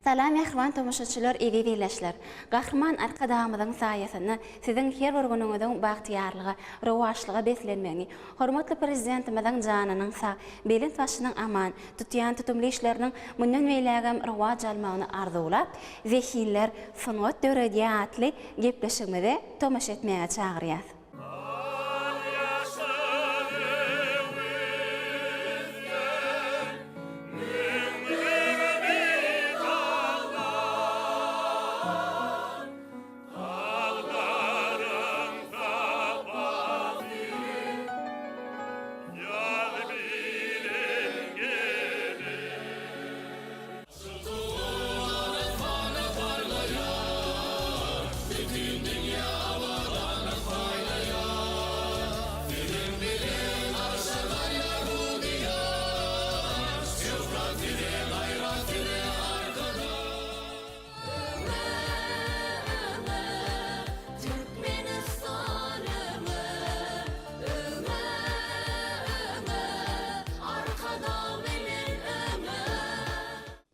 Salam mehriban tomoşaçylar, evi birleşler. Gahryman arka dağımyzyň saýasyny siziň her bir günüňiziň bagtiyarlygy, rowaşlygy beslenmegi, hormatly prezidentimiziň janynyň sag, belin başynyň aman, tutýan tutumly işleriniň mundan beýlegem rowaj almagyny arzulap, zehiller sunat döredýatly gepleşigimizde tomoşa etmäge çagyrýar.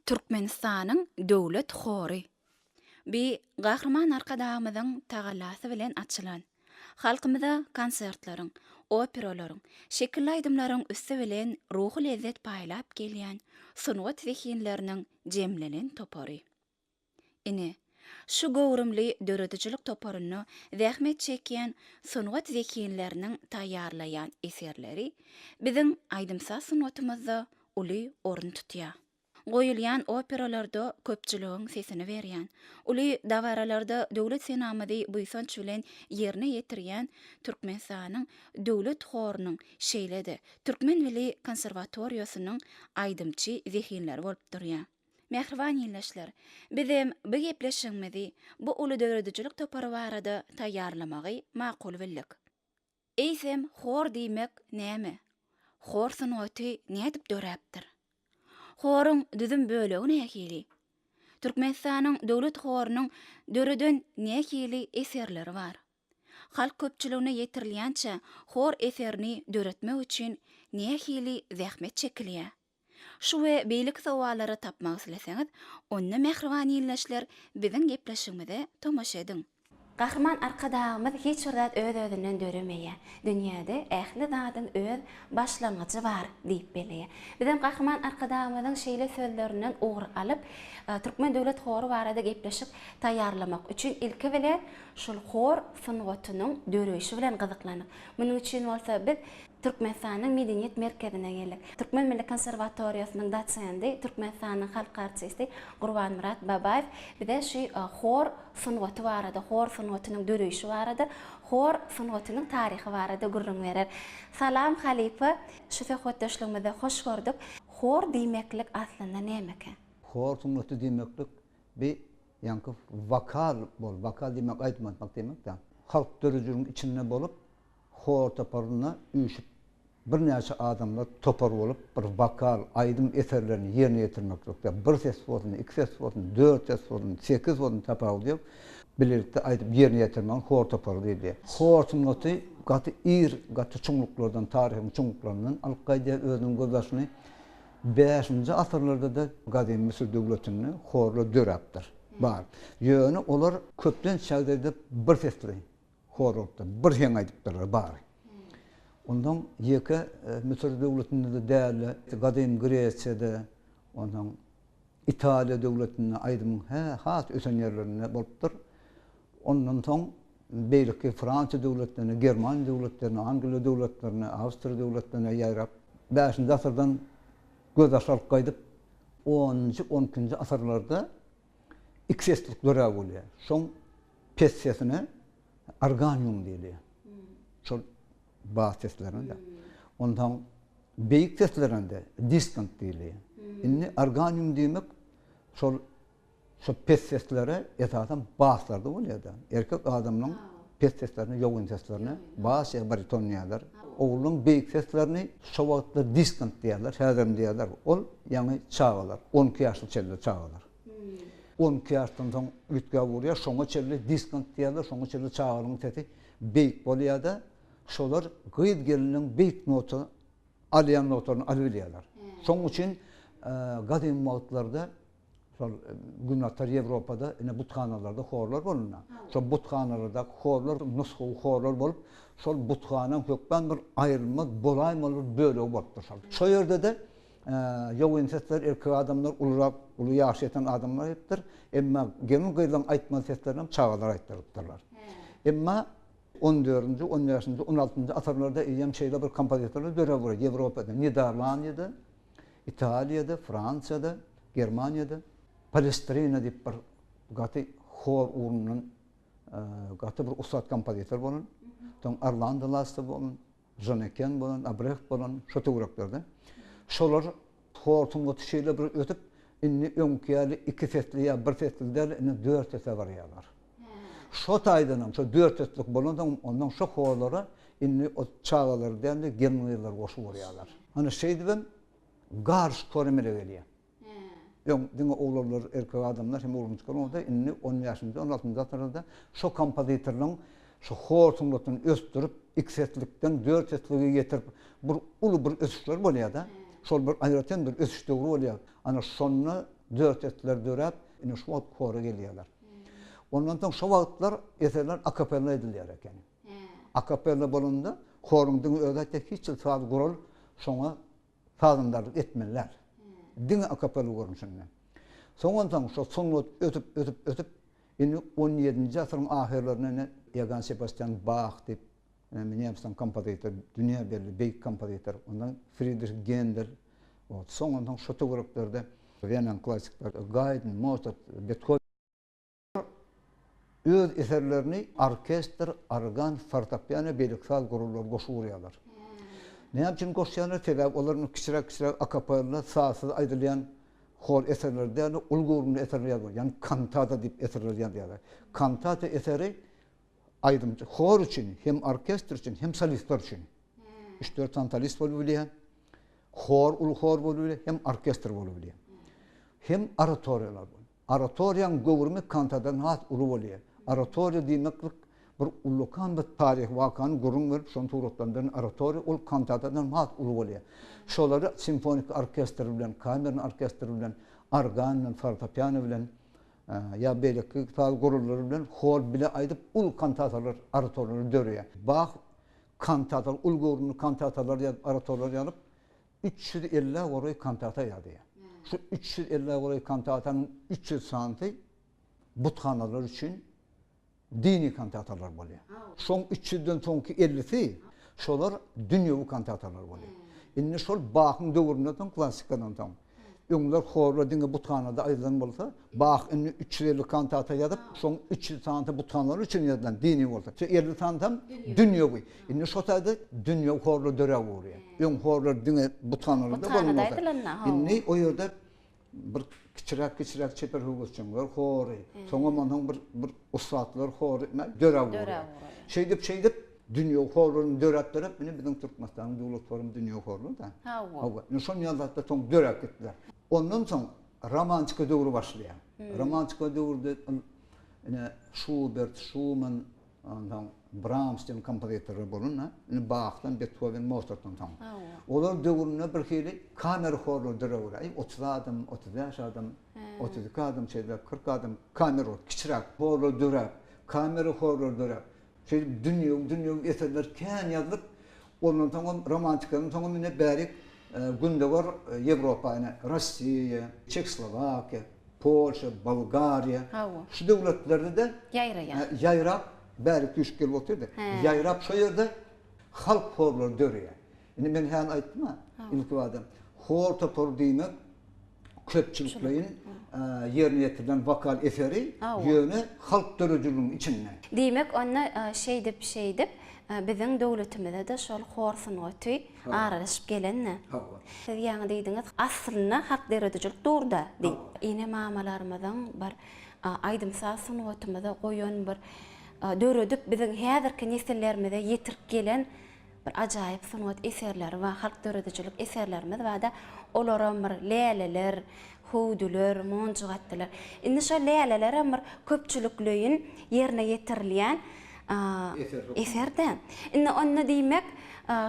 Türkmenistanyň döwlet hory. Bir gahrman arkadağımyzyň tagalasy bilen açylan. Halkymyza konsertlaryň, operalaryň, şekilli aýdymlaryň üstü bilen ruhy lezzet paýlap gelýän sunwat zehinleriniň jemlenen topary. Ine şu gowrumly döredicilik toparyny zähmet çekýän sunwat zehinleriniň taýýarlaýan eserleri biziň aýdymsaz sunwatymyzda uly orun tutýar. Goýulýan operalarda köpçüligiň sesini berýän, uly dawaralarda döwlet senamyzy buýsanç bilen ýerine ýetirýän Türkmenistanyň döwlet horunyň şeýlede Türkmen Milli Konserwatoriýasynyň aýdymçy zehinleri bolup durýar. Mehriban ýerleşler, bizim bu gepleşigimizi bu uly döwredicilik topary barada taýýarlamagy makul bildik. Eýsem hor diýmek näme? Hor sunaty nädip döräpdir? Horun düzüm bölegi nähili? Türkmenistanyň döwlet horunyň döreden nähili eserleri bar? Halk köpçüligine ýetirilýänçe hor eserini döretmek üçin nähili zähmet çekilýär? Şu we beýlik sowallary tapmak isleseňiz, onda mehriban ýerleşler biziň gepleşigimizde tomoşa ediň. Gahrman arkadağımız hiç zat öz-özünden döremeýär. Dünýäde ähli zadyň öz başlangıcı bar diýip belýär. Bizim gahrman arkadağımyzyň şeýle sözlerinden ugry alyp, Türkmen döwlet hory barada gepleşip taýýarlamak üçin ilki bilen şol hor sunwatynyň döreşi bilen gyzyklanyp. Munyň üçin bolsa biz Türkmenistanyň medeniýet merkezine geldik. Türkmen Milli Konserwatoriýasynyň dosenty, Türkmenistanyň halk artisti Gurbanmurat Babaýew bize şu hor sunwaty barada, hor sunwatynyň döreşi barada, hor sunwatynyň taryhy barada gurrun berer. Salam Halifa, şu söhbetdeşligimizde hoş gördük. Hor diýmeklik aslynda näme? Hor sunwaty diýmeklik bir ýanky vokal bol, vokal diýmek aýtmak demek da. Halk dörediciligiň içinde bolup hor toparyna üýşüp bir näçe adamlar topar bolup bir vokal aýdym eserlerini ýerine ýetirmekdir. Bir ses bolsun, iki ses bolsun, dört ses bolsun, 8 bolsun tapar diýip bilerikde aýdyp ýerine ýetirmek hor topary diýilýär. Hor sunwaty gaty gaty çuňluklardan, taryhyň çuňluklaryndan alyp gaýda özüniň gözdaşyny 5-nji asyrlarda da gadim Misir döwletini horla döräpdir. Bar. Ýöne olar köpden şäherде bir sesli horlukda bir heň aýdypdylar bar. Ondan ýeke Misir döwletinde de däli, gadim Gresiýede, ondan Italiýa döwletine aýdym has ösen ýerlerine bolupdyr. Ondan soň beýleki Fransa döwletlerine, German döwletlerine, Angliýa döwletlerine, Awstrija döwletlerine ýaýrap 5-nji asyrdan göz aşaryp gaýdyp 10-njy 12-nji asyrlarda iki seslik döräp bolýar. Şoň pes sesine organium diýilýär. Şol bas seslerinde. Ondan beýik seslerinde distant diýilýär. Indi organium diýmek şol pes seslere esasen baslarda bolýar da. Erkek adamyň pes seslerini, ýowun seslerini bas ýa bariton diýerler. Oğlun beýik seslerini şo wagtda distant diýerler, häzem diýerler. Ol ýani çağalar, 12 ýaşly çelle çağalar. 12 ýaşdan soň ütge burýar, şoňa çelle distant diýerler, şoňa çelle çağalyň sesi beýik bolýar da. Şolar gıyt gelinin beýik notu, alýan notlaryny alyp bilýärler. Şoň üçin gadim wagtlarda Şol günatlar Avropada ine butkanalarda horlar bolunna. Şol butkanalarda horlar nusxu horlar bolup şol butkanan kökben bir ayrılma bolaymalar böyle bolupdur. Şo yerde de Yoğunsatlar erkek adamlar ulu yaş eten adamlar ettir. Emma gelin gıylan aytma seslerini çağalar aytırdılar. Emma 14. 15. 16. asırlarda iyem şeyler bir kompozitörler görev var. Avrupa'da, Niderlandiyada, İtalya'da, Fransa'da, Germanya'da, Palestrina deyip bir gatı hor uğrunun gatı bir usat kompozitör bolun. Ton Arlanda Lasta bolun, Joneken bolun, Abrecht bolun, şu tuğraklarda. Şolar hortun ötü şeyler bir ötüp inni önkiyali iki fesli ya bir fesli der inni 4 fesli var yalar. Şo taydanam, şo 4 feslik bolundan ondan şo horlara inni o çağalar derdi genliler koşu vuruyorlar. Hani şey dibem garş koremele geliyor. Dinle oğullar erkek adamlar hem oğlum çıkar onda inni 10 yaşında 16 yaşında şo kompozitörlerin şo hortunluktan östürüp iki feslikten 4 fesliğe getirip bir ulu bir ösüşler boluyor da. Şol bir ayrıten bir ösüş doğru oluyor. Ana sonuna 4 etler dörep, ine şu kora geliyorlar. Ondan sonra şu vakitler eserler akapella ediliyor eken. Akapella bolunda korundun öğretmen hiç sağ kural sonra sağındarlık etmeler. Dine akapella görmüşsünler. Sonradan şu sonunu ötüp ine 17. asırın ahirlerine Johann Sebastian Bach deyip Minnesota kompozitör, dünya belli büyük kompozitör. Ondan Friedrich Händel, o sonradan şu gruplarda Viyana klasikler, Haydn, Mozart, Beethoven öz eserlerini orkestr, organ, fortepiano, beliksal kurullar koşuyorlar. Ne için koşuyorlar? Sebep onların kişirak akapella, sahasız aydılayan hor eserler yani ulgurumlu eserler yazıyor. Yani kantata deyip eserler yazıyorlar. Kantata eseri aydımcı. Hor için, hem orkestr için, hem solistler için. 3-4 tane solist boluyor. Hor boluyor, hem orkestr boluyor. Hem oratoryalar boluyor. Oratoryan gövürme kantadan hat ulu boluyor. Oratorya demeklik bir ulukan bir tarih vakanı gurun verip son tuğrutlarından oratorya ul kantatadan hat ulu boluyor. Şoları simfonik orkestr bilen, kamerin orkestr bilen, organ, fortepiano bilen, ya belki tal gururları bilen hor bile aydıp ul kantatalar oratorları dörüyor. Bach kantatalar ul gururunu kantatalar ya oratorları yanıp 350 orayı kantata yazıyor. Şu 350 orayı kantatanın 300 santi butkanalar için dini kantatalar oluyor. Son 300'den sonki 50'si şolar dünyevi kantatalar oluyor. İnne şol Bach'ın dövründen klasikadan tam. Onlar horla dinge butkanada ayrılan bolsa, Bach inni 350 kantata yazıp, son 300 tane butkanlar için yazılan dini olsa. 50 tane tam dünyevi. İnne şotayda dünyevi horla döre vuruyor. Horla dinge butkanlarda bolmasa. İnne o yerde bir kiçirak çeper hugusçunlar hori. Sonra mandan bir ustatlar hori döre vuruyor. Şey deyip dünya horlarını döretlerek beni bizim Türkmenistan'ın devletlerin dünya horlu da. Ne son yıllarda son dörek gittiler. Ondan sonra romantika dövrü başlıyor. Romantika dövrüde yine Schubert, Schumann, Brahms'ın kompozitörü bulunna. Bach'tan, Beethoven, Mozart'tan tam. Onlar dövrüne bir hili kamer horlu dövrü. 30 adam, 35 adam, 32 adam, 40 adam kamer horlu, kiçirak horlu dövrü, kamer horlu dövrü. Dünya eserler kən yazılıb, ondan sonra romantikanın sonra yine beri günde var Avrupa, Rusya, Çekoslovakya, Polşa, Bulgarya. Şu devletlerde de yayrap, beri güçkel oturdu. Yayrap şu yerde halk horları dörüyor. Yani ben hemen aytdım ha, ilk adam. Hor topor demek, köpçülükleyin yerine getirilen vokal eseri yönü halk dörücülüğün içinde. Demek ona şey dip bizim devletimizde de şol hor sanatı aralaşıp gelenne. Yani dediğiniz aslında halk dörücülük doğruda deyip. Yine mamalarımızdan bir aydımsal sanatımıza koyun bir dörüdüp bizim hazırki nesillerimize yetirip gelen bir acayip sanat eserleri ve halk dörücülük eserlerimiz var da olaram bir leyleler, hudular, moncugatlar. Indi şu leyleler bir köpçülüklüğün yerine getirilen eserden. Indi onna demek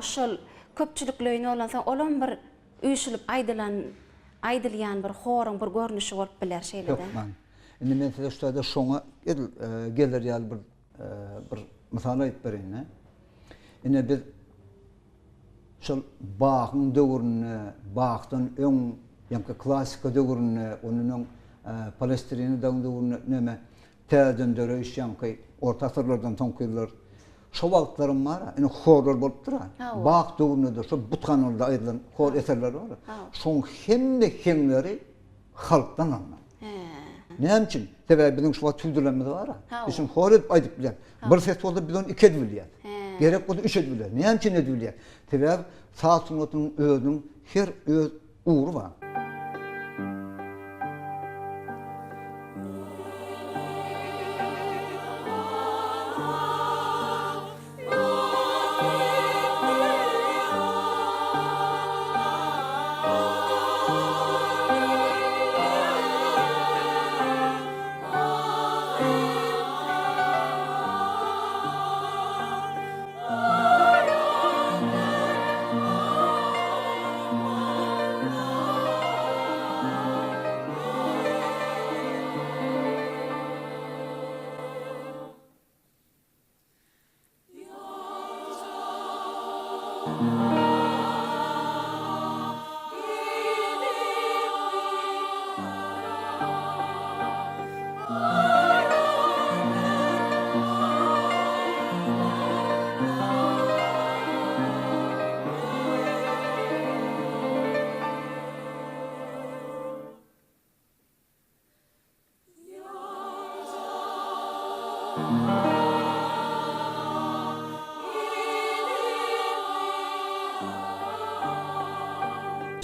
şol köpçülüklüğün olansa olan bir uyuşulup aydılan aydylýan bir horun bir görnüşi bolup biler şeýle-de. Yok man. Indi men size şurada şoňa gelir ýaly bir mysal aýdyp berýän. Indi biz şol bagyň döwrüne, bagdan öň ýa-da klassika döwrüne, onuň Palestirini döwrüne näme täzen döreýiş ýa-da orta asyrlardan toňkylar. Şo wagtlarym bar, indi horlar bolup durar. Bag döwrüne de şo butkanlarda aýdylan hor eserler bar. Şoň hemleri halkdan alınýar. Näme üçin? Sebäbi biziň şu tüldürlenmede bar. Bizim hor edip aýdyp bilen. Bir festivalda bizden 2 edip bilýär. Gerek bolsa 3 edip bilýär. Näme üçin edip bilýär? Sebäbi saat sunatynyň özüň her öz uğru bar.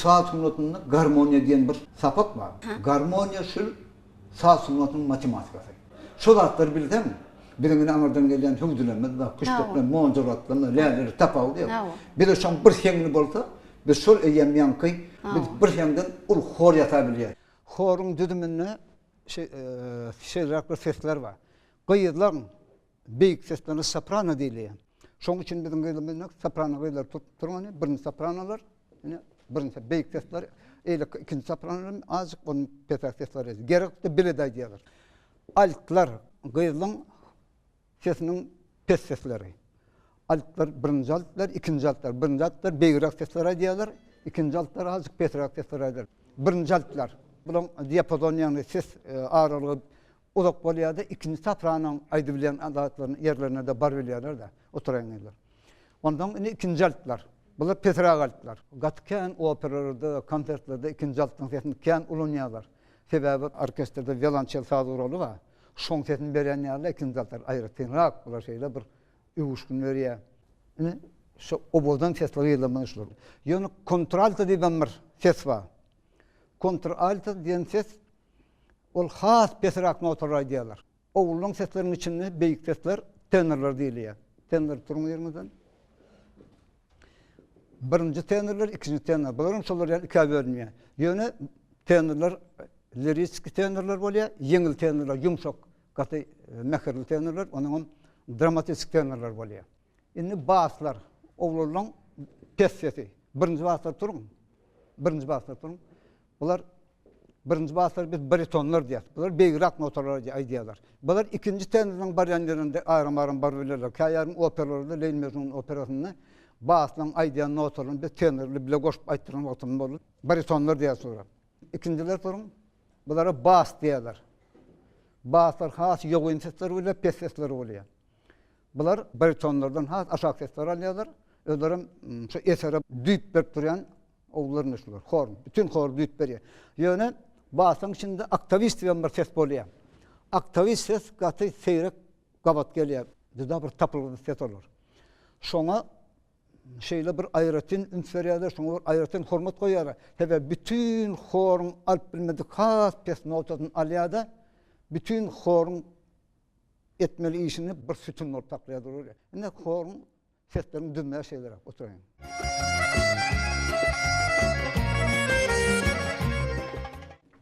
Saat sunatında garmoniya diyen bir sapat var. Garmoniya şu saat sunatının matematikası. Şu zatları bildim. Birinin Amerika'dan gelen hüdülenmedi da kışlıkla, moncaratla, leyleri tapalı diyor. Bir de şan bir şeyini bolsa, bir sol eyyem yankı, bir şeyden ul hor yatabiliyor. Horun düdümünde şeyler, sesler var. Kıyıdların büyük seslerine soprano deyiliyor. Şunun için bizim kıyıdımızda soprano kıyılar tutturmanı, birinci sopranolar, birinci büyük sesler, ikinci sopranolar azıcık onun petak sesleri. Gerekli bile de diyorlar. Altlar kıyıdın sesinin pes sesleri. Altlar birinci altlar, ikinci altlar. Birinci altlar büyük sesleri diyorlar, ikinci altlar azıcık petak sesleri diyorlar. Birinci altlar. Bunun diapazon yani ses ağırlığı uzak bolýardy. İkinci sopranoň aýdyp bilen adatlaryň yerlerine de bar bilýärler da oturaýanlar. Ondan indi ikinci altlar. Bular petrak altlar. Gatken operalarda, konsertlerde ikinci altyň sesini kän ulanýarlar. Sebäbi orkestrda violonçel saz rolu var. Şoň sesini berýän ýerler ikinci altlar aýry tenrak bular şeýle bir ýuwuşkun berýär. Indi şu oboldan sesler ýylanmaşlar. Ýöne kontralto diýen bir ses var. Kontralto diýen ses ol has petrak notalar diýerler. Owulun seslerinin içinde beýik sesler tenorlar diýilýär. Tenor turma ýermeden. Birinci tenorlar, ikinci tenor. Buların şolar iki bölünýär. Ýöne tenorlar lirik tenorlar bolýar, ýeňil tenorlar, ýumşak, gaty mäherli tenorlar, onuň dramatik tenorlar bolýar. Indi baslar, owulun pes sesi. Birinci baslar turun. Birinci baslar turun. Bular birinci baslar biz baritonlar diýär. Bular beýrak notalar diýerler. Bular ikinci tenorlaryň barýanlarynda aýrym-aýrym bar bilirler. Kaýarym operalarda Leýmel'in operasyny baslaryň aýdýan notalaryny biz tenorly bile goşup aýtdyran wagtym boldy. Baritonlar diýär sonra. İkinciler turun. Bulara bas diýerler. Baslar has ýogyn sesler bilen pes sesler bolýar. Bular baritonlardan has aşak sesler alýarlar. Özlerim şu esere düýp berip durýan owullar näşler. Hor, bütün hor düýp berýär. Ýöne basyň içinde oktavist diýen bir ses bolýar. Oktavist ses gaty seýrek gabat gelýär. Juda bir tapyl ses bolar. Şoňa şeýle bir aýratyn ünsverýärler, şoňa bir aýratyn hormat goýarlar. Hebe bütün horyň alyp bilmedik has pes notasyny alýarda, bütün horyň etmeli işini bir sütun ortaklaýar. Indi horyň seslerini dinleýär şeýler oturaýan.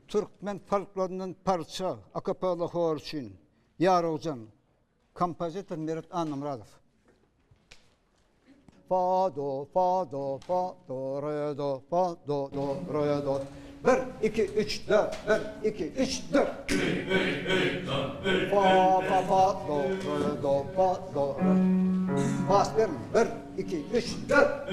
Türkmen folklorundan parça, akapella hor üçin ýaragjan kompozitor Meret Anamradov. Fa do fa do fa do re do fa do do re do. Bir 2, 3, 4. 1, 2, 3, 4. Fa, fa, fa, do, re, do, fa, do, re. Bas verin. 1, 2, 3, 4.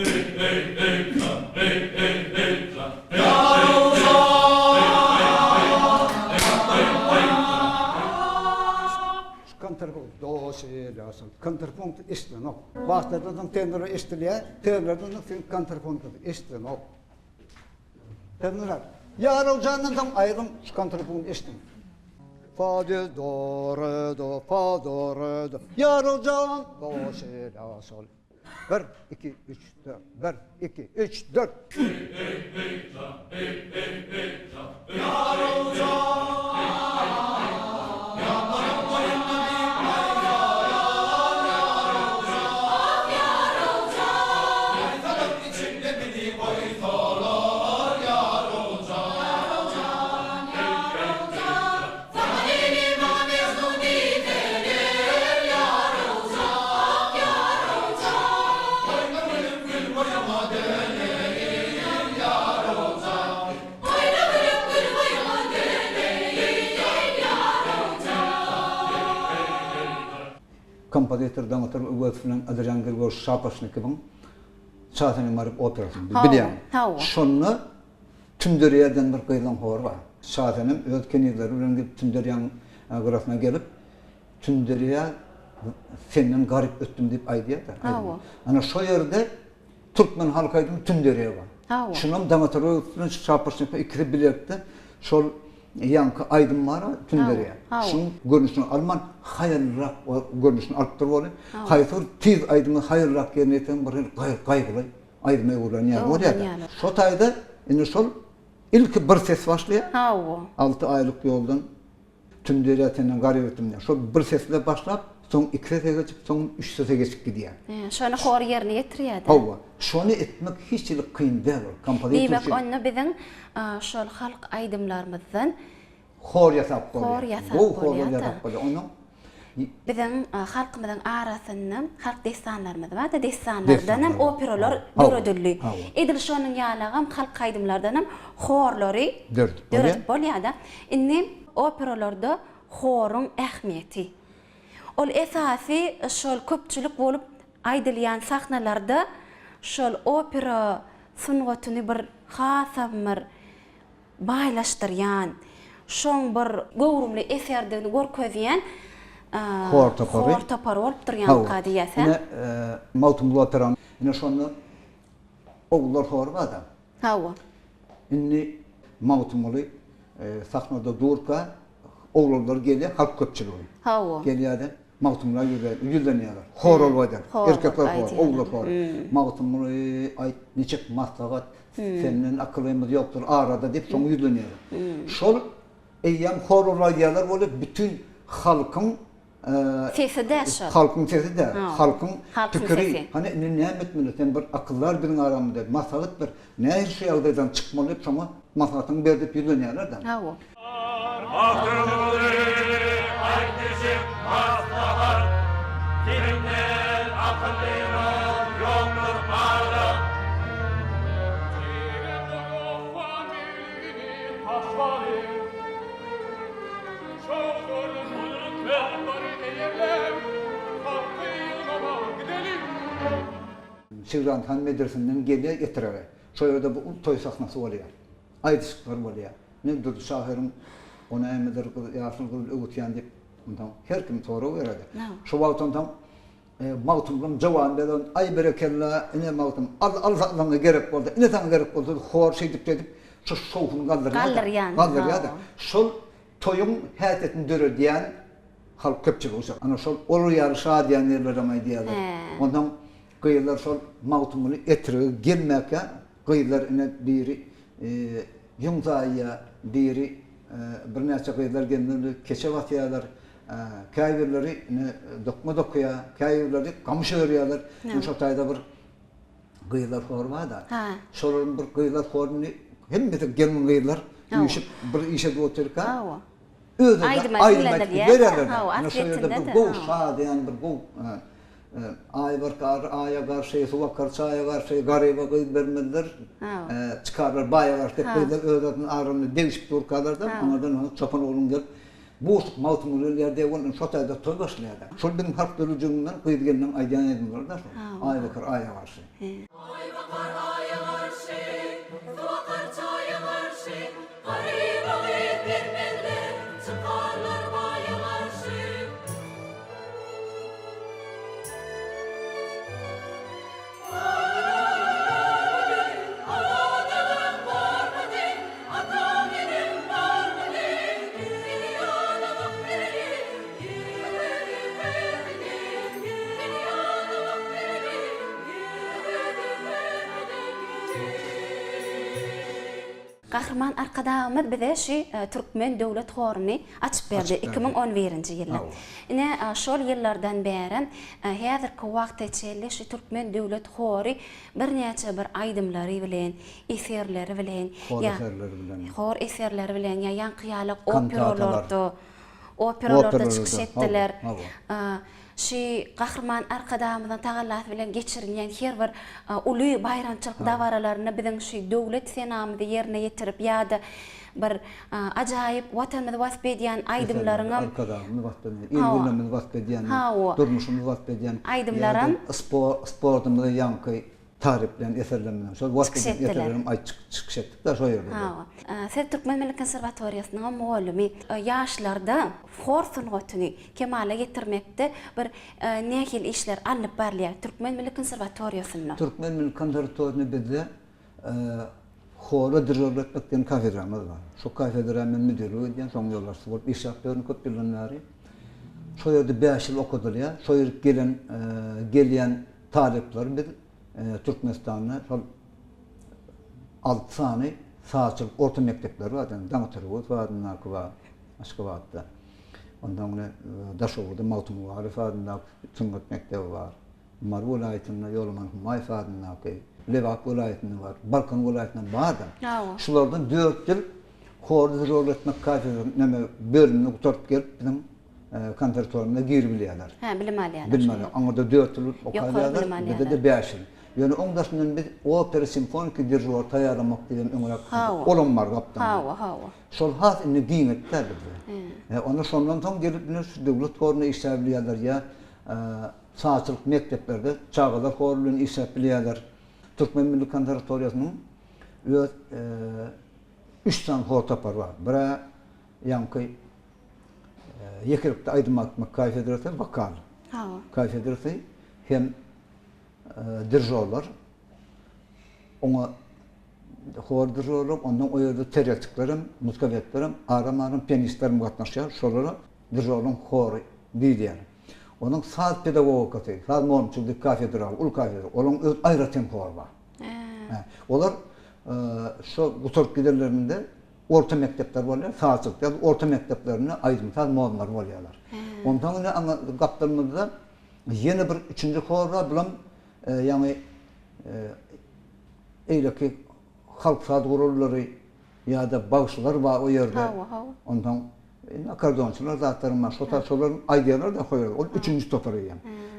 Kontrapunkt, do, si, la, sol. Kontrapunkt istelen op. Baslardan tenora isteliye, tenorlardan kontrapunkt istelen op. Tenorlar. Yar olacağından tam ayrım kontrapunkt istelen. Fa, do, re, do, fa, do, re, do. Yar olacağın, do, si, la, sol. 1, 2, 3, 4. 1, 2, 3, 4. Yar olacağın. Kompozitordan oturup öğretmenin Adrian Grigor Şapaşnikov'un Çağatay'ın marıp operasını biliyorum. Şonunu Tündürüye'den bir kıyılan hor var. Çağatay'ın öğretkeniyleri öğrenip Tündürüye'nin grafına gelip Tündürüye senden garip öttüm deyip aydiye da. Ana şu yerde Türkmen halkaydım Tündürüye var. Şunun damatör öğretmenin Şapaşnikov'u ikisi bilekti. Şol yankı aydın var Tündürüye. Şunun görünüşünü Alman hayırrak görünüşünü alıp durup oluyor. Hayır, tiz aydımı hayırrak yerine eten bir kaygılı aydımaya uğranıyor. Şu tayda sol ilk bir ses başlıyor. 6 aylık yoldan Tündürüye tenen garip ötümden. Şu bir sesle başlayıp son 2 sese geçip son 3 sese geçip gidiyor. Şonu hor yerine getiriyor. Şonu etmek hiç kıyın değil. Demek onu bizim şol halk aydımlarımızdan hor yasap koyuyor. Hor yasap koyuyor. Onu bizim halkımızın arasından halk destanlarımız var da destanlardan hem operalar döredildi. Edil şonun yalağım halk aydımlardan hem horları döredip bolýar da. Inni operalarda horun ähmiýeti. Ol esasy şol köpçülik bolup aýdylýan sahnalarda şol opera sungatyny bir hasam bir baylaşdyrýan, şoň bir gowrumly eserdigini görkezýän hor topar bolup durýan kadiýasy. Mawtumly operan, ine şonu ogullar hor bada. Inni mawtumly sahnada durka ogullar gelýär, halk köpçüligi. Gelýär de mawtumlar ýüzlenýärler. Hor bolýar. Erkekler hor, ogullar hor. Mawtumly aýt neçik maslahat senden akılymyz ýokdur arada diýip şoň ýüzlenýär. Şol eýýem horlar ýerler bolup bütün halkyň sesi de şol. Halkyň sesi de, halkyň pikiri. Hani näme etmeli sen bir akıllar birin aramda maslahat bir näme şey ýagdaýdan çykmaly şoňa maslahatyny berdip ýüzlenýärler da. Şirvan Han medresesinden geliyor getirer. Şu yerde bu toy sahnası oluyor. Aydışıklar oluyor. Ne durdu şahirin ona emedir yaşlı kız öğütüyen deyip ondan her kim soru verirdi. Şu vaktin tam mağtumdan cavan beden ay berekella ine mağtum al gerek oldu. Ne zaman gerek oldu? Hor şey deyip şu şovun kaldırıyor da. Şu toyun hayatını dörür diyen halk köpçülüğü olacak. Ana şu olur yarışa diyen yerler ama diyorlar. Ondan kıyılar sol mağtumunu etiri gelmekle kıyılar ine biri yumzaya biri bir neçe kıyılar geldiğinde keçevat yağlar kayverleri dokma dokuya kayverleri kamış örüyorlar. Şu tayda bir kıyılar forma da. Şolun bir kıyılar formunu hem de gelin kıyılar yuşup bir işe de otururken öyle aydınlık verirler. Şu yerde bir gol şa diyen bir gol aya karşı, suva karşı, aya karşı, gariba kıyıp vermediler. Çıkarlar, baya karşı, öğretmen ağrını değişip durkarlardı. Onlardan onu çopan oğlum gelip, bu maltımırlar onun şotayda toy başlayadı. Şol benim harp dölücüğümden kıyıdığından aydan edimler da şol. Aya bakar, aya karşı. Ay bakar aya karşı, suva karşı, aya karşı, gariba kıyıp vermediler, çıkarlar baya karşı. Gahrman arkadaşımız bize Türkmen Devlet Horuny açıp berdi 2011-nji ýylda. Ine şol ýyllardan bäri häzirki wagtda çelli şu Türkmen Devlet Hory bir näçe bir aýdymlary bilen, eserleri bilen, hor eserleri bilen ýa ýankyýalyk operalarda çykyş etdiler. Şi Gahrman arkadaşymyzyň tagalasy bilen geçirilýän her bir uly bayramçylyk dawaralaryny biziň şu döwlet senamyzy ýerine ýetirip ýa-da bir ajaýyp watanymyzy wasp edýän aýdymlaryňam arkadaşymyzy wasp edýän, ilgünlemyzi wasp edýän, durmuşymyzy wasp edýän aýdymlaram sportymyzy ýanky tarip bilen eserlemden şol wasp edýän eserlerim çykyş etdik da şo ýerde. Siz Türkmen Milli Konserwatoryýasynyň muallimi ýaşlarda hor sungatyny kemale getirmekde bir nähil işler alyp barlýar Türkmen Milli Konserwatoryýasyna. Türkmen Milli Konserwatoryýasyny bizde hora dirjörletmekden kafedramız var. Şu kafedramyň müdiri edýän soň ýollar bolup iş ýapýaryn köp ýyllanlary. Şo ýerde 5 ýyl okudylar. Şo ýerde gelýän talipler biz Türkmenistan'da 6 sany sağçılık orta mektepleri var. Damatarowut var, Narkova, Aşgabat'ta. Ondan sonra Daşovur'da Maltum var, Fadında Tüngat mektebi var. Mar vilayetinde Yolman May Fadında, Levak vilayetinde var, Balkan vilayetinde var da. Şulardan 4 yıl koordinatör öğretmek kafede bölümünü tutup gelip bizim konservatuvarına girbilýärler. Bilim alýarlar. Bilim alýar. Aňda 4 yıl okaýarlar, bizde de 5 yıl. Yani ondaşından biz opera simfonik dirjör taýýarlamak diýen öňrek olam bar gapdan. Şol has indi giňetler bizde. Onu şondan soň gelip döwlet horuny işläbilýärler ýa sağçylyk mekteplerde çağlar horulyny işläbilýärler. Türkmen Milli Konserwatoryýasynyň 3 tane hor tapar var. Bira ýanky ýekiripde aýdym kafedrasy vokal. Kafedrasy hem dirjörler, ona hor dirjörler, ondan o ýerde terelçiklerim, muskawetlerim, aramarym, pianistlerim gatnaşýar, şolara dirjörlerin hory diýýär. Onun saat pedagogikaty, saat monçuluk kafedra, ul kafedra, onun öz aýra tempory bar. Olar şu gutorp giderlerinde orta mektepler bolýar, saatçylyk, orta mekteplerine aýdym, saat muamlar bolýarlar. Ondan sonra gaplarymyzda ýene bir 3-nji hor bar, bilen yani eýleki halk saat gurulary ýa-da bagşylar var o ýerde. Ondan akordionçylar zatlaryň maşgulata şolaryň aýdýarlar da goýarlar. O 3-nji topary ýa.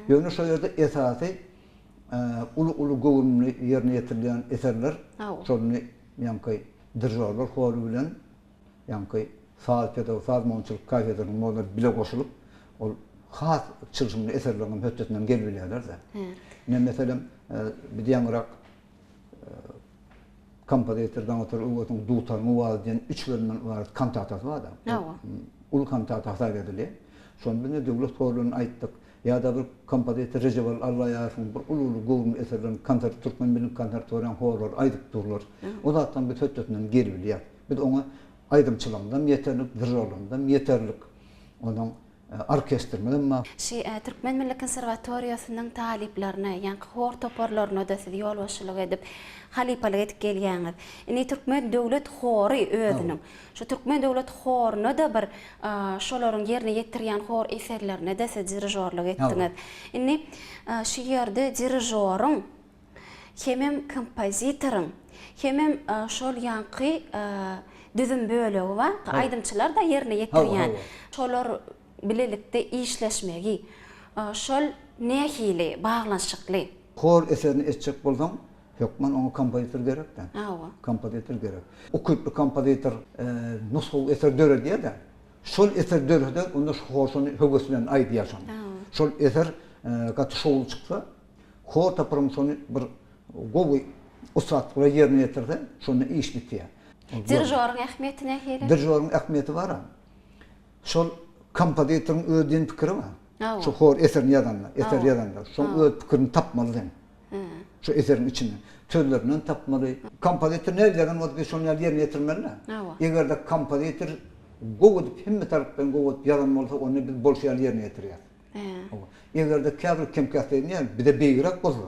Ýöne şo ýerde esasy ulu gowrumly ýerine ýetirilýän eserler, şonu ýanky dirjörler hory bilen ýanky saat pedagog, saat monçuluk kafedrasynyň molar bile goşulyp, ol has çylşymly eserleriň hötdetinden gelbilýärler da. Mesela bir diýanrak kompozitordan otur uwatyn dutarmy var diýen 3 bölümden var kantatasy var da. Ul kantatasy edilýär. Şonu bilen döwlet horulyny aýtdyk. Ýa-da bir kompozitor Rejewal Allaýarowyň bir ulu gowrum eserlerini konsert Türkmen Milli Konserwatoryýasynyň horlar aýdyp durlar. O zatdan bir hötdetinden gelbilýär. Biz oňa aýdymçylygyňdan ýeterlik, dirjörligimden ýeterlik. Onuň orkestrmeden Türkmen Milli Konserwatoryýasynyň taliplerine, ýa-ni hor toparlaryna da siz ýol başçylyk edip, halipalik edip gelýäňiz. Indi Türkmen Döwlet Hory özüniň, şu Türkmen Döwlet Horuny da bir şolaryň ýerine ýetirýän hor eserlerine de siz dirjörlik etdiňiz. Indi şu ýerde dirjörüň, hemem kompozitoryň, hemem şol ýanky düzüm bölegi var, aýdymçylar da ýerine ýetirýän. Şolar bilelikde işleşmegi, şol Nähili baglanşykly? Hor eserini etjek bolsam, hökmen ona kompozitör gerek de. Awa. Kompozitör gerek. Okuyup kompozitör nushu eser döre diye de. Şol eser dörede onda hoşunu högösülen aýdy ýaşan. Şol eser gat şoul çyksa, hor tapırım şonu bir gowy usatlyğa ýerine ýetirdi, şonu iş bitýär. Dirjorun ähmiýeti nähili? Dirjorun ähmiýeti bar. Şol kompozitörüň öýdüň pikiri bar. Awa. Şu hor eserini ýazanlar, şol öýd pikirini tapmaly den. Şu eserin içinde türlerinden tapmalı. Kompozitör nereden o bir şonu yerine getirmeli. Awa. Eğer kompozitör goýup hemme tarapdan goýup ýalan bolsa onu biz bolşy yerine getirýär. Eğer de käbir kemkäslerini bir de beýirak bolsa.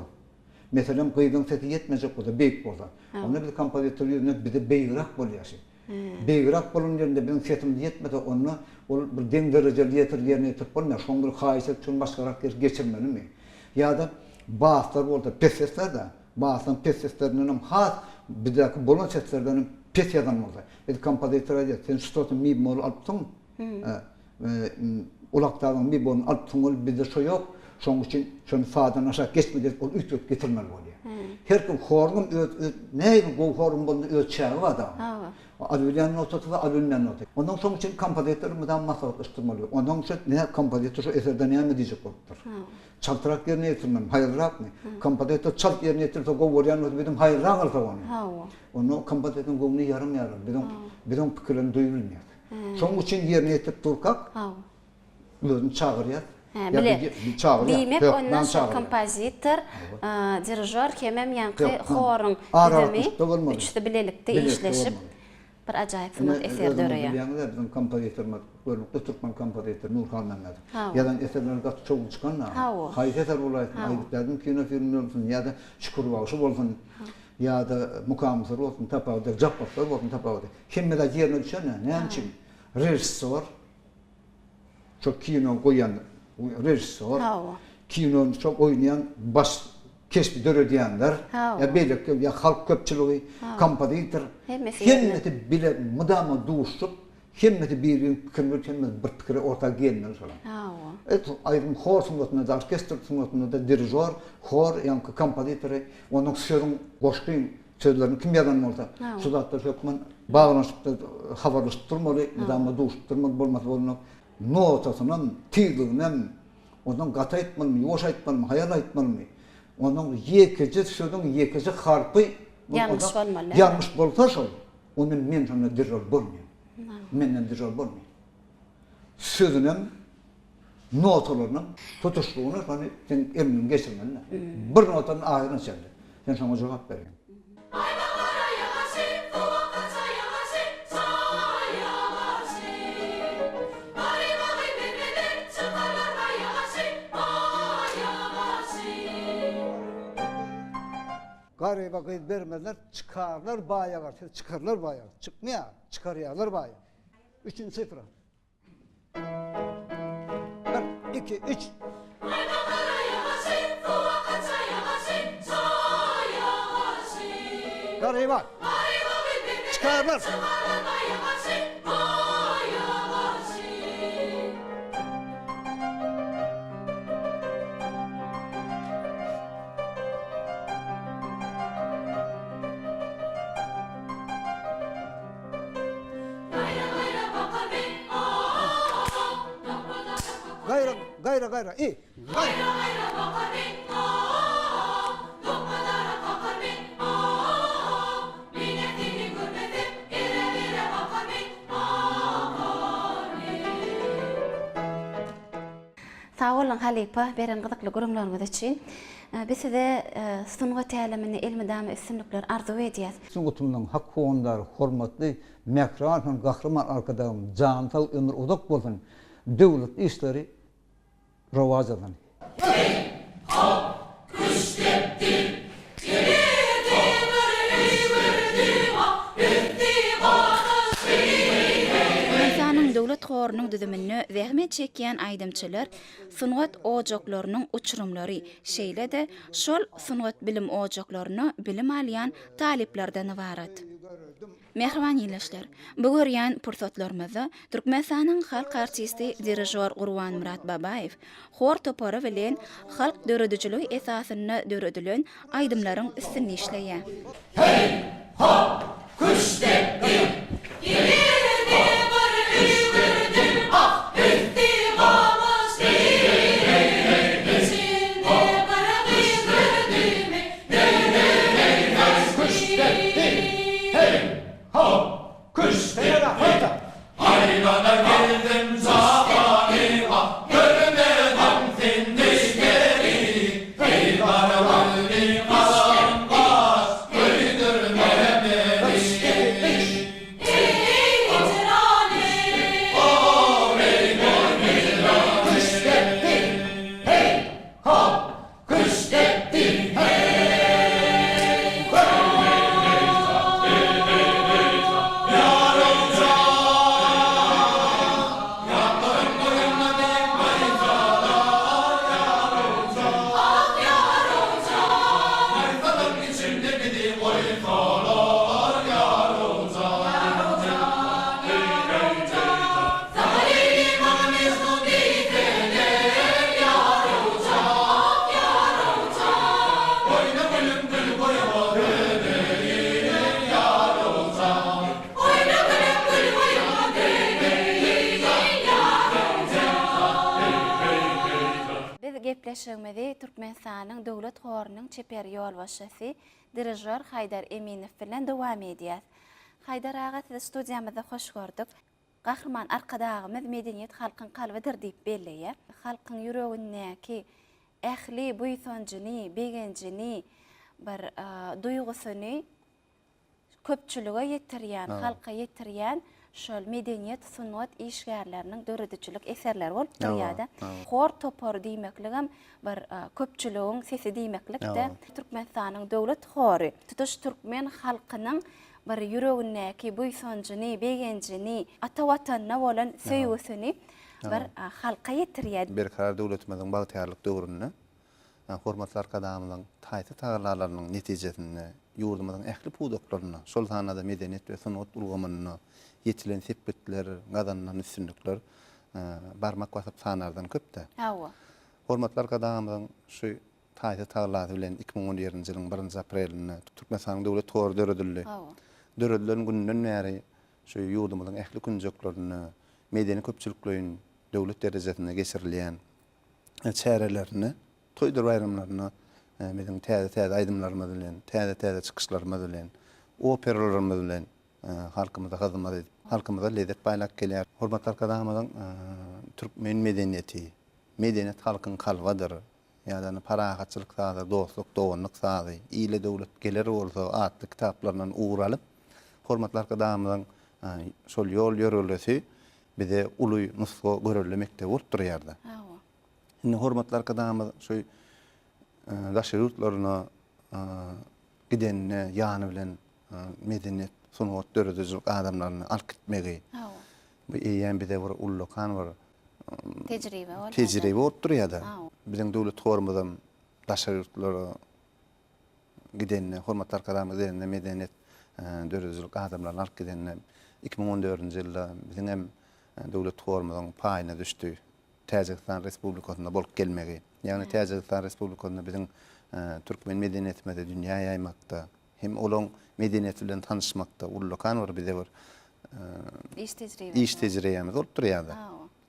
Meselem goýduğun sesi yetmejek bolsa, beýik bolsa. Onu biz kompozitör ýerine bir de beýirak bolýar. Beýirak bolan ýerinde bizim sesimiz yetmese onu ol bir deň derejeli ýetirýärine ýetip bolmaýar. Şoň bir haýsat üçin başgarak geçirmelimi? Ya da baslar bolsa, pes sesler de, basın pes seslerinden has bir de bolan seslerden pes ýazan bolsa. Biz kompozitör aýdýar, sen şutun mi bemol alypsyň. Ulakdagyň mi bemol alypsyň, bizde şo ýok. Şoň üçin şonu sadan aşağı geçmedi, ol ütüp getirmeli bolýar. Her kim horgum näme bu horgum boldy öz çägi bar da. Alülen notaty we alülen notaty. Ondan soň üçin kompozitör mudan maslahatlaşdyrmaly. Ondan üçin ne kompozitör şu eserden näme diýjek bolupdyr. Çaltyrak ýerine ýetirmem, haýyrrakmy? Kompozitör çalt ýerine ýetirse gowy ýerine bizim haýyrrak alsa onu. Onu kompozitörün gowny yarım ýarar. Bizim pikirlerini duýulmaýar. Şoň üçin ýerine ýetip durkak. Özüni çagyrýar. Diýmek ondan şu kompozitör, dirjor hemem ýanky horun didemi üçde bilelikde işleşip bir ajaýyp sunup eser döreýär. Bizim kompozitörler, görnükli Türkmen kompozitör Nurhan Mehmet. Ýa-da eserler gat çok çykanlar. Haýsy eser bolaýsyn, aýdyplardan kino filmler bolsun, ýa-da Şükür Bagşy bolsun, ýa-da Mukamsır bolsun, tapawda, Jappatlar bolsun, tapawda. Hemme de ýerine düşen, näme üçin? Rejissor, çok kino goýan rejissor, kinonu çok oýnayan baş kesbi döredýänler, beýleki ýa halk köpçüligi, kompozitör, hemmeti bile mudama duşup, hemmeti birini pikirler, hemmeti bir pikire ortak gelmeli şolan. Aýrym hor sunatynda da, orkestr sunatynda da dirjor, hor ýa-da kompozitör, onuň sözüň goşgyn sözlerini kim ýazan bolsa, sudatlar hökmen baglanşyp habarlaşyp durmaly, mudama duşup durmaly bolmasa onu notasynyň tyglygynyň ondan gata aýtmaly, ýoş aýtmaly, haýal aýtmaly. Onun ýekiji sözüň ýekiji harpy ýalňyş bolmaly. Ýalňyş bolsa şol, onu men şonu dirjor bolmaýar. Menden dirjor bolmaýar. Sözüniň notalarynyň tutuşlugyny şonu sen emnin geçirmeli. Bir notanyň aýryny çeldi. Sen şoňa jogap berýän. Garyba gyz bermezler, çıkarlar baýagar, çıkarlar baýagar. Çıkmaýar, çıkarýarlar baýa. 3-nji sifra. 1, 2, 3. Garyba. Çıkarlar. Gayra, iyi. Sağ olun Halipa, beren gyzykly gurulmalarymyz üçin. Biz size sungat ýalamyny elmidäme üstünlikler arzu edýäs. Sungutumyň hak howundary hormatly Mekran gahryman arkadaşym Jansal ömür uzak bolsun. Döwlet işleri rawaj alan. Döwlet horunyň düzümini zähmet çekýän aýdymçylar sungat ojaklarynyň uçurumlary şeýle de şol sungat bilim ojaklaryny bilim alýan taliplerden ibaret. Mehriban ýylyşlar. Bu görýän pursatlarymyzda Türkmenistanyň halk artisti dirijor Gurban Murat Babayew hor topary bilen halk döredijiligi esasyny döredilen aýdymlaryň üstünde işleýär. Gepleşigimizi Türkmenistanyň döwlet horunyň çeper ýol başçysy dirijor Haydar Eminow bilen dowam edýär. Haydar aga, sizi studiýamyzda hoş gördük. Gahrman arkadagymyz medeniýet halkyň kalbydyr diýip belleýär. Halkyň ýüregindäki ähli buýsanjyny, begenjini bir duýgusyny köpçülige ýetirýän, halka ýetirýän şol medeniýet sunat işgärleriniň döredijilik eserleri bolup durýardy. Hor topar diýmekligim bir köpçüligiň sesi diýmeklikde. Türkmenistanyň döwlet hory tutuş türkmen halkynyň bir ýüregindäki buýsanjyny, begenjini, ata watanyna bolan söýgüsini bir halka ýetirýär. Bir karar döwletimiziň bagtyrlyk döwründe hormatly arkadaşlarymyň taýty taýlarlarynyň netijesinde ýurdumyzyň ähli pudoklaryna, şol sanada medeniýet we sunat ulgamanyna yetilen sepetler, gazanlanan üstünlükler barmak basyp sanardan köpde. Hormatly arkadaşlarymyň şu taýty taýlary bilen 2017-nji ýylyň 1-nji aprelinde Türkmenistanyň döwlet hory döredildi. Döredilen günden bäri şu ýurdumyzyň ähli künjeklaryny, medeni köpçülikleriň döwlet derejesine geçirilýän çärelerini, toýdur bayramlaryny bizim täze aýdymlarymyz bilen, täze çykyşlarymyz bilen, operalarymyz bilen halkymyza hyzmat edip, halkymyza lezzet baýlap gelýär. Hormatly arkadaşlarymyň türkmen medeniýeti, medeniýet halkyň kalbadyr. Ýa-da parahatçylyk sazy, dostluk, dowanlyk sazy, ýyly döwlet geler bolsa atly kitaplaryndan uğralyp, hormatly arkadaşlarymyň şol ýol ýörelesi bize uly nusga görülemekde bolup durýardy. Indi hormatly arkadaşlarymyz şu daşy ýurtlaryna gidenine ýany bilen medeniýet sunat döredijilik adamlaryny alyp gitmegi. Bu eýen bize bir ullukan bir tejribe bolup durýardy. Biziň döwlet horumyzdan daşy ýurtlary gidenine, hormatly arkadaşlarymyz gidenine medeniýet döredijilik adamlaryny alyp gidenine 2014-nji ýylda biziň hem döwlet horumyzyň paýyna düşdi. Täjikistan Respublikasyna bolup gelmegi. Ýani Täjikistan Respublikasyna biziň türkmen medeniýetimizi dünýä ýaymakda, hem olaň medeniýeti bilen tanışmakda ullukan bir bize bir iş tejribemiz bolup durýardy.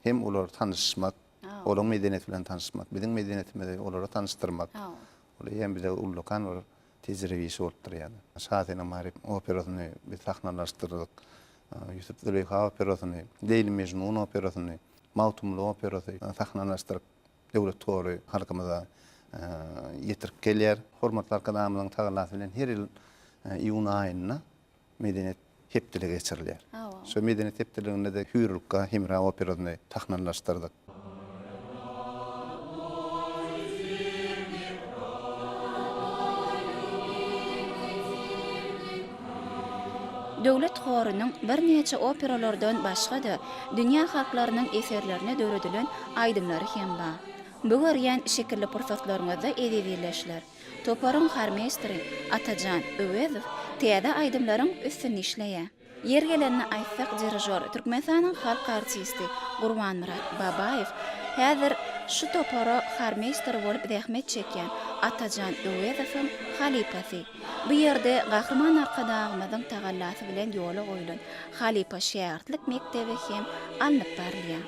Hem olar tanışmak, olaň medeniýeti bilen tanışmak, biziň medeniýetimizi olara tanıştyrmak. Ol hem bize ullukan bir tejribe işi bolup durýardy. Şahyny Marip operasyny biz sahnalaşdyrdyk. Yusuf Züleyha operasyny, Leyli Mecnun operasyny, Mawtumly operasyny sahnalaşdyryp döwlet hory halkymyza ýetirip gelýär. Hormatly arkadaşlarymyň taýlasy bilen her ýyl iýun aýyna medeniýet hepdiligi geçirilýär. Şu medeniýet hepdiliginde de Hürrükka Himra operasyny sahnalaşdyrdyk. Döwlet horunyň bir neçe operalardan başga da dünýä halklarynyň eserlerine döredilen aýdymlary hem bar. Bu görýän şekilli pursatlaryňyzda edebiyleşler. Toparyň harmeisteri Atajan Öwezow täze aýdymlaryň üstüne işleýär. Yer gelenine aýtsak dirijor Türkmenistanyň halk artisti Gurbanmurat Babayew häzir şu topara harmeister bolup zähmet çekýän Atajan Öwezowyň halipasy. Bu ýerde gahrman arkadagymyzyň tagallasy bilen ýola goýulan Halipa şäherlik mektebi hem alnyp barylýar.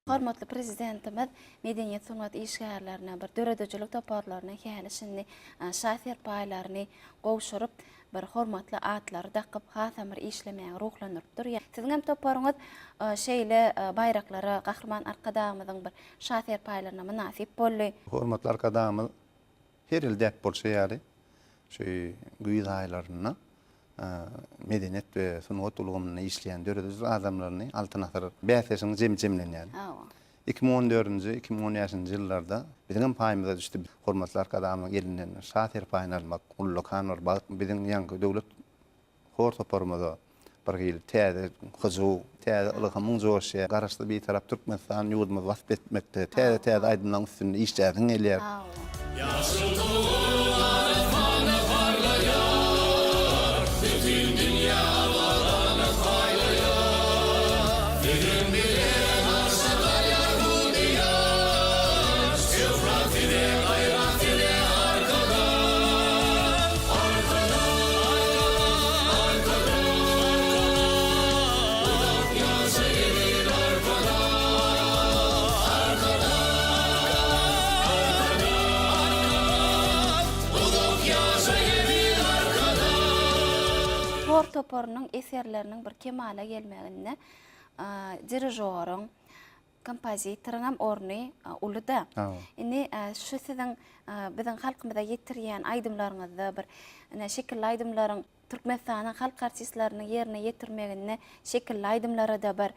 Hormatly prezidentimiz medeniýet sungat işgärlerine bir döredöjülük toparlaryna hälisini şafer paýlaryny gowşuryp bir hormatly atlary dakyp hasamyr işlemäge ruhlanyrpdyr. Siziň hem toparyňyz şeýle baýraklary gahrman arkadagymyzyň bir şafer paýlaryna münasip boldy. Hormatly arkadagymyz her ýyl däp bolsa ýaly şu güýz aýlaryna medeniýet we sungat ulgamyny işleýän döredöjül adamlaryny altyna atyryp bäsesiň jemlenýär. 2014-nji 2017-nji ýyllarda biziň paýymyza düşdi. Hormatly arkadagymyň elinden şafer paýyny almak, ullukan bar. Biziň ýangy döwlet hor toparmada bir gyl täze hyjuu, täze ulgamyň joşy, garaşdy bir tarap Türkmenistan ýurdumyz wasp etmekde. Täze aýdymlaryň üstünde işläýän elýär. Toparynyň eserleriniň bir kemale gelmegine dirijorun, kompozitoryň hem orny uluda. Indi şu siziň biziň halkymyza ýetirýän aýdymlaryňyzda bir şekilli aýdymlaryň Türkmenistanyň halk artistleriniň ýerine ýetirmegine şekilli aýdymlara da bir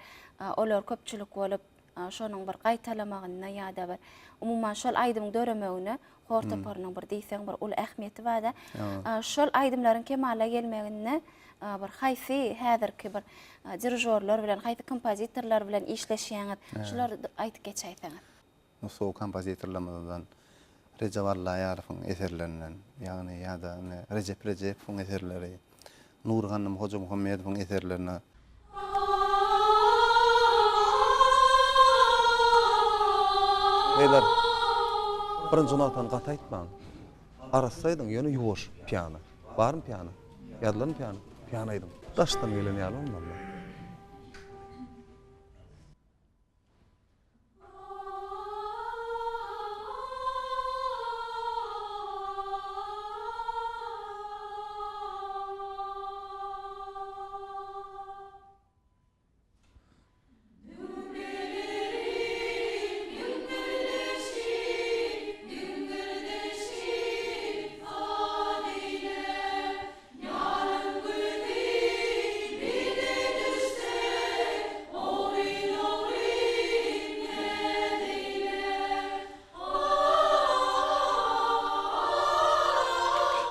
olar köpçülik bolup şonuň bir gaýtalamagyna ýa-da bir umumyň şol aýdymyň döremegine hor toparynyň bir diýseň bir ul ähmiýeti bar da. Şol aýdymlaryň kemale gelmegine bir haýsy häzirki bir dirijorlar bilen, haýsy kompozitorlar bilen işleşýäňiz, şolary aýtyp geçäýsiňiz. Şu kompozitorlarymyzdan Recep Allaýarowyň eserlerinden, ýagny ýa-da Recep Rejepowyň eserleri, Nurganym Hoja Muhammedowyň eserlerine Beyler, birinci notan gata aýtmaň. Arasaýdyň ýöne ýuwaş piano. Barmy piano? Ýadlarmy piano? Piano aýdym. Daşdan gelen ýaly ondan.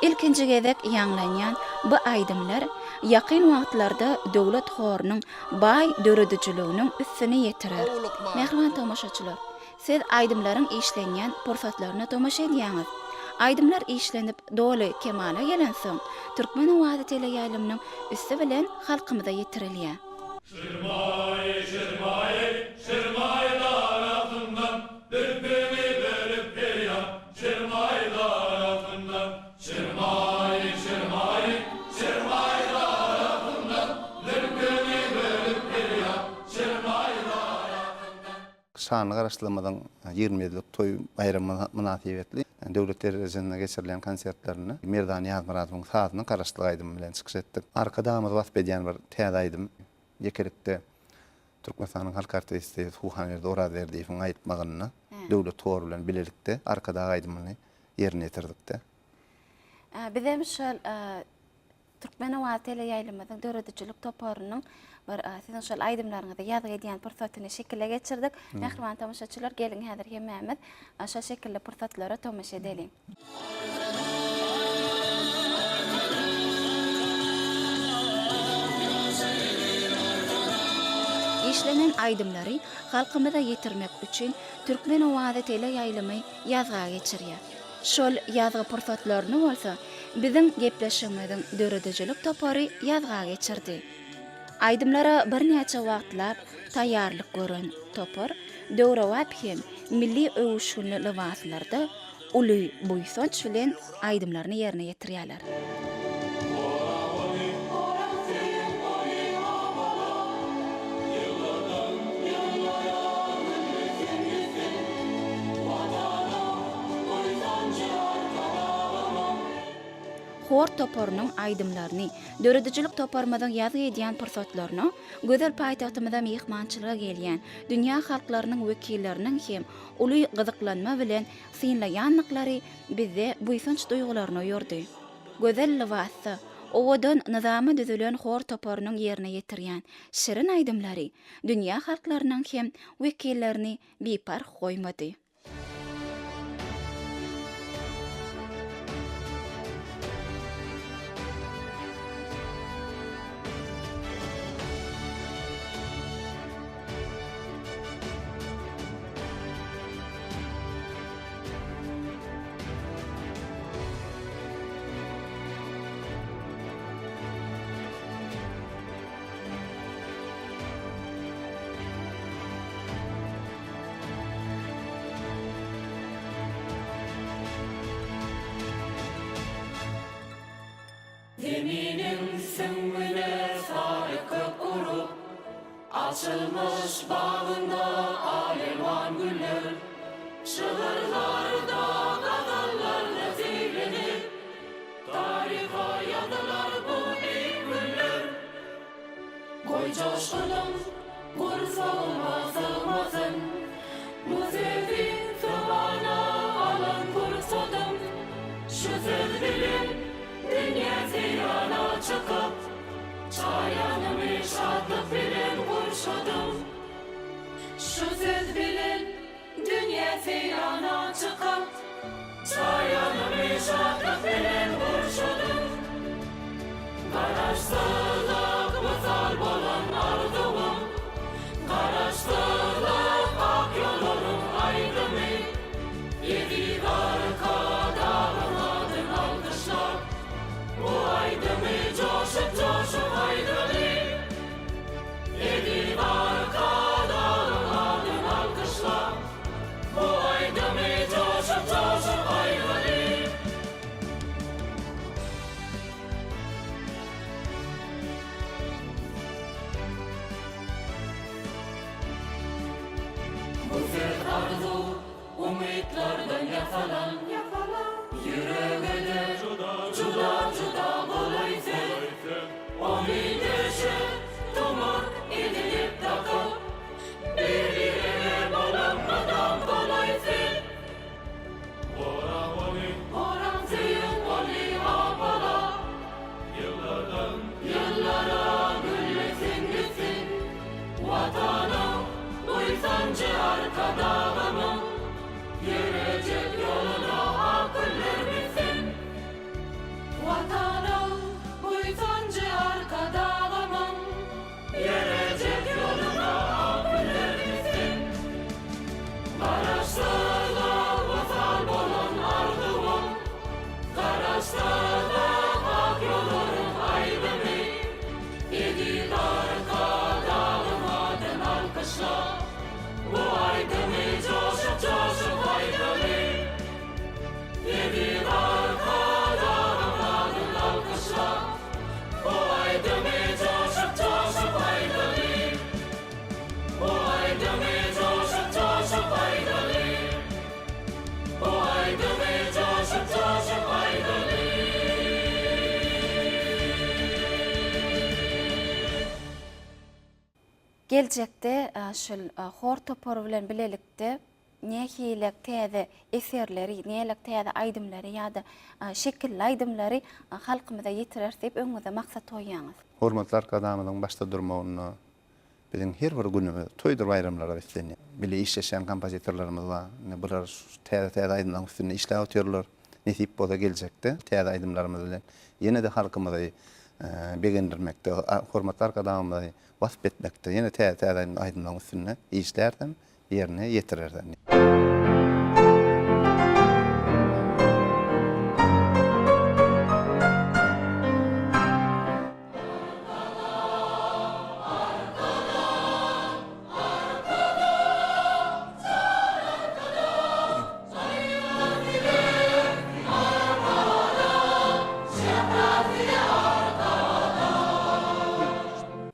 İlkinci gezek ýanglanýan bu aýdymlar ýakyn wagtlarda döwlet horunyň baý döredüçiliginiň üstüne ýetirer. Mehriban tomaşaçylar, siz aýdymlaryň işlenýän pursatlaryna tomaşa edýäňiz. Aýdymlar işlenip doly kemale gelen soň türkmen wagt teleýaýlymynyň üstü bilen halkymyza ýetirilýär. Şırmay tarafından dürbünü verip geliyor. Şırmay tarafından şanyny garaşdyrmadan 20 ýyllyk toý bayramy münasibetli döwlet derejesinde geçirilen konsertlerini Merdan Ýazmuradowyň sazynyň garaşdyryk aýdym bilen çykyş etdik. Arkadamyz wasp edýän bir täze aýdym. Ýekerekde Türkmenistanyň halk artisti Suhanerde Oraz Berdiýewiň aýtmagyny döwlet tory bilen bilelikde arkada aýdymyny ýerine ýetirdik. Bizem şol Türkmen wagtyla ýaýlamadyň döwredçilik toparynyň bir sizin şol aýdymlaryňyzda ýazgy edýän pursatyny şekilde geçirdik. Nähriman tamaşaçylar gelin häzir hemmämiz şol şekilde pursatlara tamaşa edelim. İşlenen aýdymlary halkymyza ýetirmek üçin türkmen wagtyla ýaýlamy ýazga geçirýär. Şol ýazgy pursatlaryny bolsa biziň gepleşigimiziň döwredçilik topary ýazga geçirdi. Aýdymlara bir näçe wagtlap taýýarlyk gören topar döwrewap hem milli öwüşünli lewaslarda uly buýsanç bilen aýdymlaryny ýerine ýetirýärler. Hor toparynyň aýdymlaryny, döwredçilik toparmadan ýazgy edýän pursatlaryny, gözel paýtagtymyza mehmançylyga gelýän dünýä halklarynyň wekilleriniň hem uly gyzyklanma bilen synlaýanlyklary bizde buýsanç duýgularyny ýordy. Gözel lewasy, owadan nizamy düzülen hor toparynyň ýerine ýetirýän şirin aýdymlary dünýä halklarynyň hem wekillerini bipar goýmady. Geminin sümbüle sarıkı kurup, açılmış bağında alevan güller, şığırlarda gagallarla zeylenip, tariha yazılar bu ilk güller. Koy coşkunum, kursağıma sığmasın, bu sevdi sıvana alan kursadım, şu söz bilin, dünya zeyana çıkıp, çayanımı şadlık bilen kurşadım. Şu söz bilin, dünya zeyana çıkıp, çayanımı şadlık bilen kurşadım. Garaştırlık mızal bolan ardımım, garaştırlık ak yollarım aydımı, yedi arka dağın adın alkışlar. Bu aydımı coşup coşup aydımı, yedi arka dağın adın alkışlar. Bu aydımı coşup coşup aydımı. Bu söz arzu, umutlardan yasalan, yüreğine juda juda kolaysen, o midesi tumur edilip takıp, birbirine bulanmadan kolaysen. Oran suyun oli abala, yıllara güllesin gitsin, vatanım uysancı arka dağımın, yürüyecek yoluna akıllar bitsin. Vatanım uysancı arka dağımın, yürüyecek yoluna akıllar bitsin. Karaştırlık vefal bolan ardımın, karaştırlık ak yolların aydımı, gelecekde şol hor topor bilen bilelikde nähilek täze eserleri, nähilek täze aýdymlary ýa-da şekilli aýdymlary halkymyza ýetirer diýip öňüňizde maksat goýýaňyz. Hormatly arkadaşymyň başda durmagyny biziň her bir günümiz toýdur bayramlara beslenýär. Bile işleşen kompozitorlarymyz bar. Bular täze aýdymlaryň üstünde işläp ötýärler. Nesip bola geljekde täze aýdymlarymyz bilen ýene de halkymyzy begendirmekde, hormatly arkadaşymyzy wasp etmekde, ýene täze aýdymlaryň üstünde işlerden ýerine ýetirerler.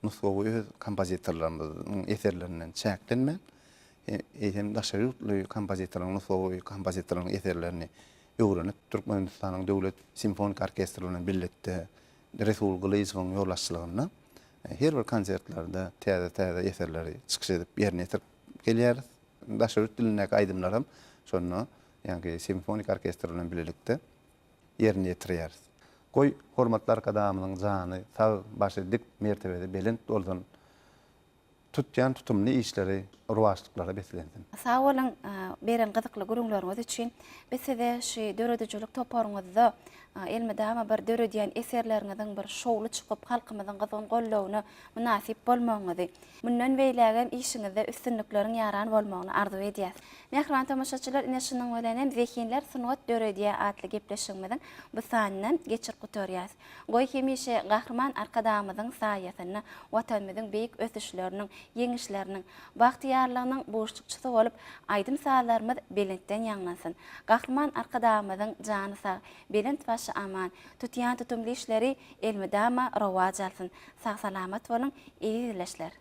Nusgowy öz kompozitorlarymyzyň eserlerinden çäklenmän, hem daşary ýurtly kompozitorlaryň, Nusgowy kompozitorlaryň eserlerini öwrenip Türkmenistanyň döwlet simfonik orkestri bilen birlikde Resul Gylýesowyň ýollaşçylygyna her bir konsertlarda täze eserleri çykyş edip ýerine ýetirip gelýär. Daşary ýurt dilindäki aýdymlarym şonu ýani simfonik orkestri bilen birlikde ýerine ýetirýär. Goý hormatly arkadaşymyň jany sag başy dik mertebede belin doldan tutýan tutumly işleri, ruwaçlyklara beslensin. Sağ olun, beren gyzykly gurulmaryňyz üçin. Bizde şu döredijlik toparyňyzda elmedama bir döredýän eserleriňiziň bir şowly çykyp halkymyzyň gyzygyny gollawyna münasip bolmagyňyzy, mundan beýlägen işiňizde üstünlikleriň ýaran bolmagyny arzu edýäs. Mehriban tamaşaçylar, ine şunyň bilen hem zehinler Sunwat döredýä atly gepleşigimiziň bu sanyny geçir gutarýas. Goý hemişe gahrman arkadaşymyzyň saýatyny, watanymyzyň beýik ösüşleriniň, yeňişleriniň, bagtyarlygynyň boşlukçysy bolup, aýdym saýlarymyz belentden ýaňlansyn. Gahrman arkadaşymyzyň jany sag, belent başı aman, tutýan tutumly işleri elmedama rowaj alsyn. Sag salamat bolun, iyi dileşler.